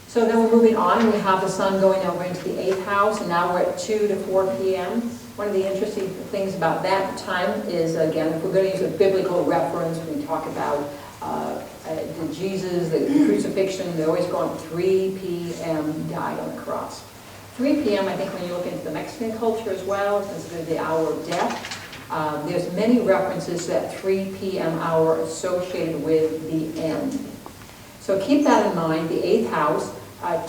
So then we're moving on. We have the sun going over into the 8th house, and now we're at 2 to 4 p.m. One of the interesting things about that time is, again, if we're going to use a biblical reference, we talk about Jesus, the crucifixion, they always go on 3 p.m. died on the cross. 3 p.m., I think when you look into the Mexican culture as well, it's considered the hour of death. There's many references to that 3 p.m. hour associated with the end. So keep that in mind, the 8th house,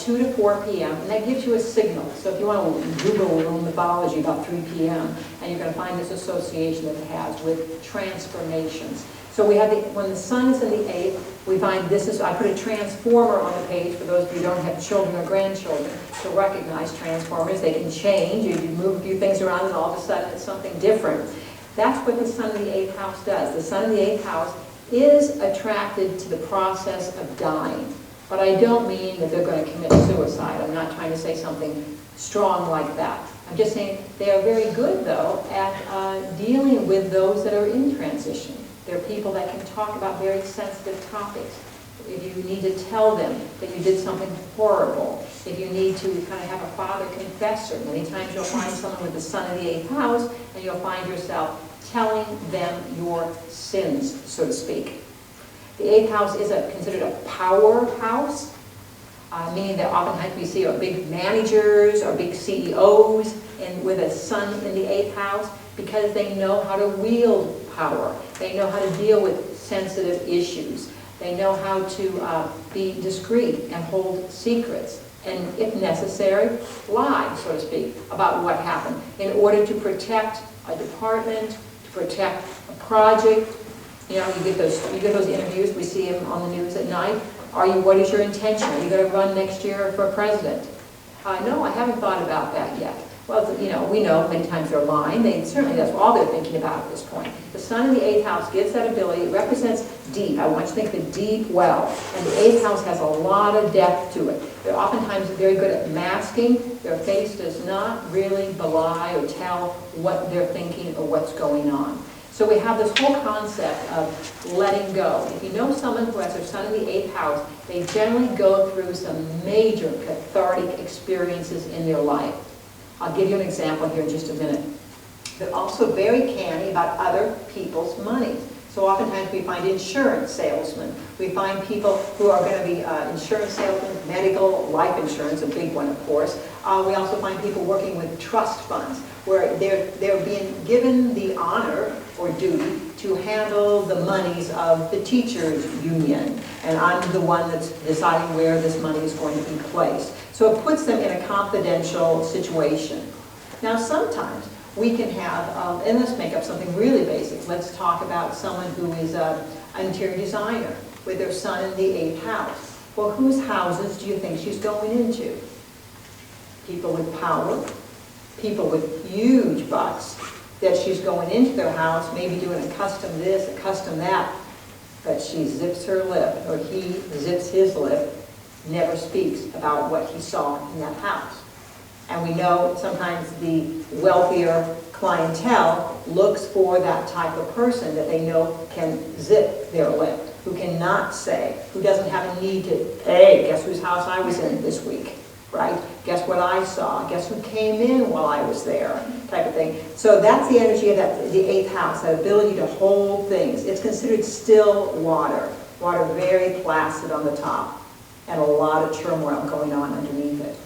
2 to 4 p.m., and that gives you a signal. So if you want to Google a little mythology about 3 p.m., and you're going to find this association that it has with transformations. So we have when the sun is in the 8th, we find this is, I put a transformer on the page for those of you who don't have children or grandchildren to recognize transformers. They can change. You move a few things around and all of a sudden it's something different. That's what the sun in the 8th house does. The sun in the 8th house is attracted to the process of dying. But I don't mean that they're going to commit suicide. I'm not trying to say something strong like that. I'm just saying they are very good, though, at dealing with those that are in transition. They're people that can talk about very sensitive topics. If you need to tell them that you did something horrible, if you need to kind of have a father confessor, many times you'll find someone with the sun in the 8th house, and you'll find yourself telling them your sins, so to speak. The 8th house is considered a power house, meaning that oftentimes we see big managers or big CEOs with a sun in the 8th house because they know how to wield power. They know how to deal with sensitive issues. They know how to be discreet and hold secrets and, if necessary, lie, so to speak, about what happened in order to protect a department, to protect a project. You know, you get those interviews, we see them on the news at night. What is your intention? Are you going to run next year for president? No, I haven't thought about that yet. Well, you know, we know many times they're lying. Certainly that's all they're thinking about at this point. The sun in the 8th house gives that ability. It represents deep. I want you to think the deep well. And the 8th house has a lot of depth to it. They're oftentimes very good at masking. Their face does not really belie or tell what they're thinking or what's going on. So we have this whole concept of letting go. If you know someone who has their sun in the 8th house, they generally go through some major cathartic experiences in their life. I'll give you an example here in just a minute. They're also very canny about other people's money. So oftentimes we find insurance salesmen. We find people who are going to be insurance salesmen, medical, life insurance, a big one, of course. We also find people working with trust funds, where they're being given the honor or duty to handle the monies of the teachers' union. And I'm the one that's deciding where this money is going to be placed. So it puts them in a confidential situation. Now sometimes we can have, and let's make up something really basic. Let's talk about someone who is an interior designer with their sun in the 8th house. Well, whose houses do you think she's going into? People with power, people with huge bucks, that she's going into their house, maybe doing a custom this, a custom that, but she zips her lip, or he zips his lip, never speaks about what he saw in that house. And we know sometimes the wealthier clientele looks for that type of person that they know can zip their lip, who cannot say, who doesn't have a need to, hey, guess whose house I was in this week, right? Guess what I saw? Guess who came in while I was there, type of thing. So that's the energy of the 8th house, that ability to hold things. It's considered still water very placid on the top, and a lot of turmoil going on underneath it.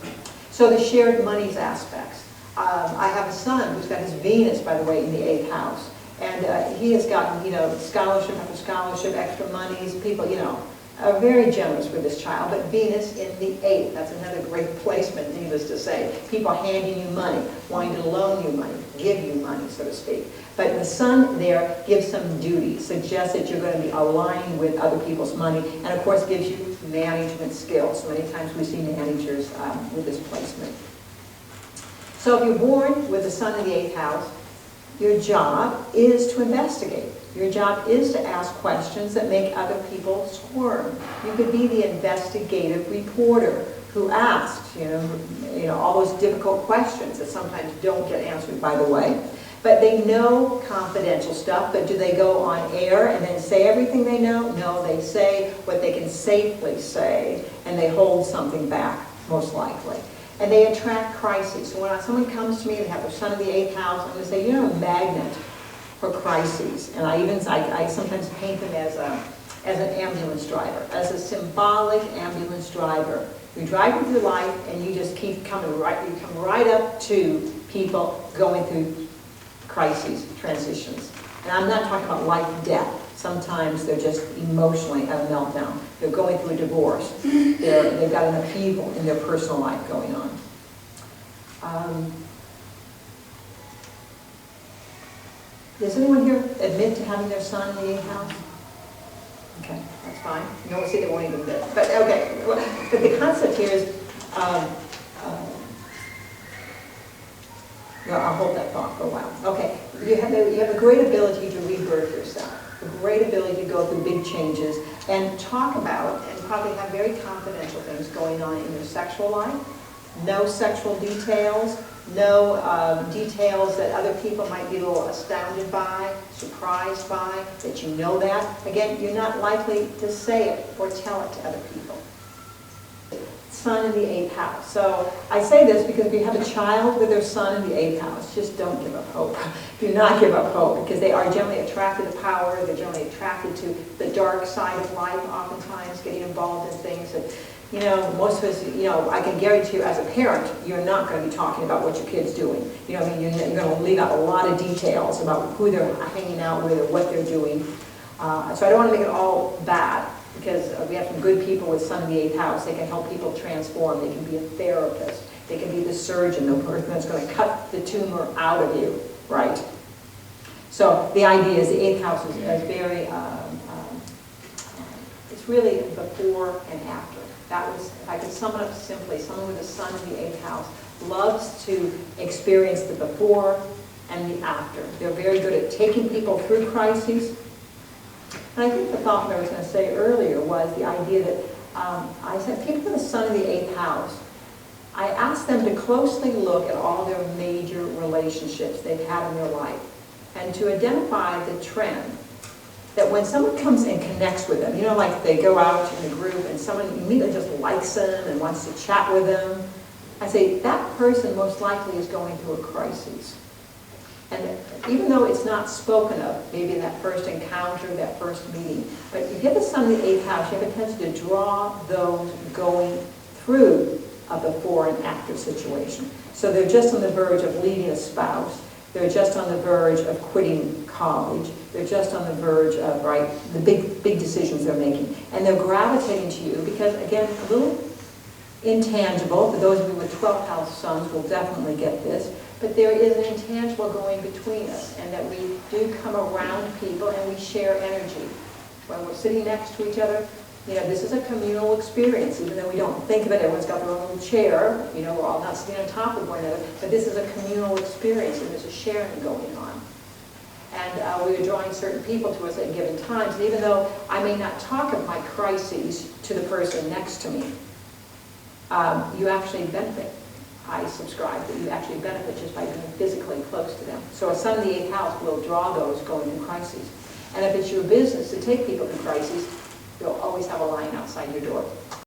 So the shared monies aspects. I have a son who's got his Venus, by the way, in the 8th house. And he has gotten, scholarship after scholarship, extra monies. People, are very generous with this child. But Venus in the 8th, that's another great placement, needless to say. People handing you money, wanting to loan you money, give you money, so to speak. But the sun there gives some duty, suggests that you're going to be aligned with other people's money, and of course gives you management skills. Many times we see managers with this placement. So if you're born with the sun in the 8th house, your job is to investigate. Your job is to ask questions that make other people squirm. You could be the investigative reporter who asks, all those difficult questions that sometimes don't get answered, by the way. But they know confidential stuff, but do they go on air and then say everything they know? No, they say what they can safely say, and they hold something back, most likely. And they attract crises. So when someone comes to me, they have their sun in the 8th house, I'm going to say, you're a magnet for crises. And I sometimes paint them as an ambulance driver, as a symbolic ambulance driver. You drive through life and you just keep coming right, you come right up to people going through crises, transitions. And I'm not talking about life and death. Sometimes they're just emotionally at a meltdown. They're going through a divorce. They've got an upheaval in their personal life going on. Does anyone here admit to having their sun in the 8th house? Okay, that's fine. You won't see they won't even admit. But okay, but the concept here is, no, I'll hold that thought for a while. Okay, you have a great ability to rebirth yourself, a great ability to go through big changes and talk about and probably have very confidential things going on in your sexual life. No sexual details, no details that other people might be a little astounded by, surprised by, that you know that. Again, you're not likely to say it or tell it to other people. Sun in the 8th house. So I say this because if you have a child with their sun in the 8th house, just don't give up hope. Do not give up hope, because they are generally attracted to power. They're generally attracted to the dark side of life, oftentimes getting involved in things that, you know, most of us, you know, I can guarantee you as a parent, you're not going to be talking about what your kid's doing. You know, I mean, you're going to leave out a lot of details about who they're hanging out with or what they're doing. So I don't want to make it all bad, because we have some good people with sun in the 8th house. They can help people transform. They can be a therapist. They can be the surgeon, the person that's going to cut the tumor out of you, right? So the idea is the 8th house is very, it's really before and after. That was, if I could sum it up simply, someone with a sun in the 8th house loves to experience the before and the after. They're very good at taking people through crises. And I think the thought that I was going to say earlier was the idea that I said people with a sun in the 8th house, I asked them to closely look at all their major relationships they've had in their life and to identify the trend that when someone comes and connects with them, you know, like they go out in a group and someone immediately just likes them and wants to chat with them, I say that person most likely is going through a crisis. And even though it's not spoken of, maybe in that first encounter, that first meeting, but if you have the sun in the 8th house, you have a tendency to draw those going through a before and after situation. So they're just on the verge of leaving a spouse. They're just on the verge of quitting college. They're just on the verge of, right, the big decisions they're making. And they're gravitating to you because, again, a little intangible. For those of you with 12th house suns will definitely get this. But there is an intangible going between us, and that we do come around people and we share energy. When we're sitting next to each other, you know, this is a communal experience, even though we don't think of it. Everyone's got their own little chair, you know, we're all not sitting on top of one another, but this is a communal experience, and there's a sharing going on. And we are drawing certain people to us at given times, and even though I may not talk of my crises to the person next to me, you actually benefit. I subscribe that you actually benefit just by being physically close to them. So a sun in the 8th house will draw those going through crises. And if it's your business to take people through crises, you'll always have a line outside your door.